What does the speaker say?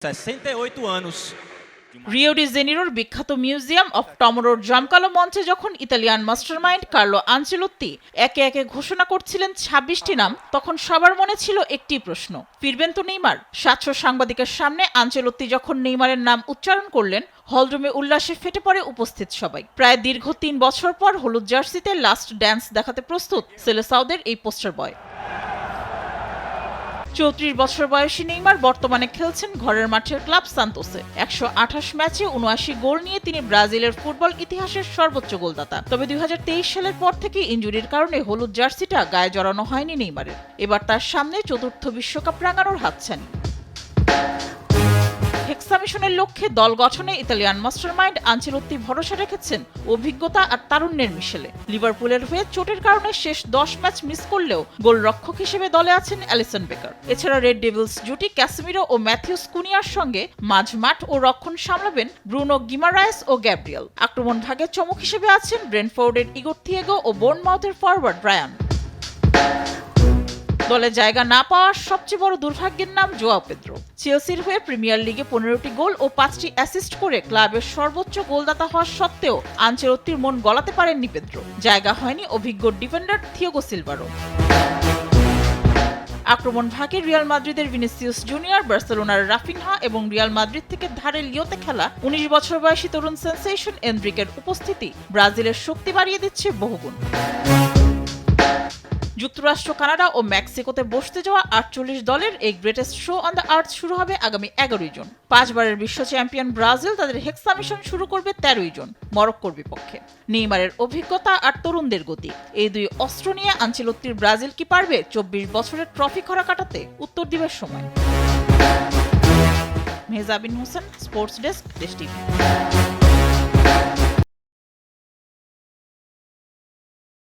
68 anos. Rio de জেনিরোর বিখ্যাত museum of টমোরোর জমকালো মঞ্চে যখন ইতালিয়ান মাস্টারমাইন্ড কার্লো আনচেলোত্তি একে একে ঘোষণা করছিলেন ২৬টি নাম, তখন সবার মনে ছিল একটি প্রশ্ন, ফিরবেন তো নেইমার? ৭০০ সাংবাদিকের সামনে আনচেলোত্তি যখন নেইমারের নাম উচ্চারণ করলেন, হলরুমে উল্লাসে ফেটে পড়ে উপস্থিত সবাই। প্রায় দীর্ঘ ৩ বছর পর হলুদ জার্সিতে লাস্ট ড্যান্স দেখাতে প্রস্তুত সেলেসাওদের এই পোস্টার বয়। ৩৪ বছর বয়সী নেইমার বর্তমানে খেলছেন ঘরের মাঠের ক্লাব সান্তোসে। ১২৮ ম্যাচে ৭৯ গোল নিয়ে তিনি ব্রাজিলের ফুটবল ইতিহাসের সর্বোচ্চ গোলদাতা। তবে ২০২৩ সালের পর থেকে ইনজুরির কারণে হলুদ জার্সিটা গায়ে জড়ানো হয়নি নেইমারের। এবার তার সামনে চতুর্থ বিশ্বকাপ রাঙানোর হাতছানি। হেক্সামিশনের লক্ষ্যে দল গঠনে ইতালিয়ান মাস্টারমাইন্ড আনচেলোত্তি ভরসা রেখেছেন অভিজ্ঞতা আর তারুণ্যের মিশেলে। লিভারপুলের হয়ে চোটের কারণে শেষ ১০ ম্যাচ মিস করলেও গোলরক্ষক হিসেবে দলে আছেন অ্যালিসন বেকার। এছাড়া রেড ডেভিলস জুটি ক্যাসেমিরো ও ম্যাথিউস কুনিয়ার সঙ্গে মাঝমাঠ ও রক্ষণ সামলাবেন ব্রুনো গিমারায়েস ও গ্যাব্রিয়েল। আক্রমণ ভাগে চমক হিসেবে আছেন ব্রেন্টফোর্ডের ইগোর থিয়েগো ও বোর্নমাউথের ফরওয়ার্ড ব্রায়ান। দলে জায়গা না পাওয়ার সবচেয়ে বড় দুর্ভাগ্যের নাম জোয়াও পেদ্রো। চেলসির হয়ে প্রিমিয়ার লিগে ১৫টি গোল ও ৫টি অ্যাসিস্ট করে ক্লাবের সর্বোচ্চ গোলদাতা হওয়া সত্ত্বেও আনচেলোত্তির মন গলাতে পারেননি পেদ্রো। জায়গা হয়নি অভিজ্ঞ ডিফেন্ডার থিয়াগো সিলভারও। আক্রমণ ভাগে রিয়াল মাদ্রিদের ভিনিসিয়াস জুনিয়র, বার্সেলোনার রাফিনহা এবং রিয়াল মাদ্রিদ থেকে ধারে লিওতে খেলা ১৯ বছর বয়সী তরুণ সেনসেশন এনরিকের উপস্থিতি ব্রাজিলের শক্তি বাড়িয়ে দিচ্ছে বহুগুণ। যুক্তরাষ্ট্র, কানাডা ও মেক্সিকোতে বসতে যাওয়া ৪৮ দলের এই greatest show on the earth শুরু হবে আগামী ১১ জুন। ৫ বারের বিশ্ব চ্যাম্পিয়ন ব্রাজিল তাদের হেক্সামিশন শুরু করবে ১৩ জুন মরক্কোর বিপক্ষে। নেইমারের অভিজ্ঞতা আর তরুণদের গতি, এই দুই অস্ত্র নিয়ে আনচেলোত্তির ব্রাজিল কি পারবে ২৪ বছরের ট্রফি খরা কাটাতে? উত্তর দিবার সময়। মেহজাবিন হোসেন, স্পোর্টস ডেস্ক, দেশ টিভি।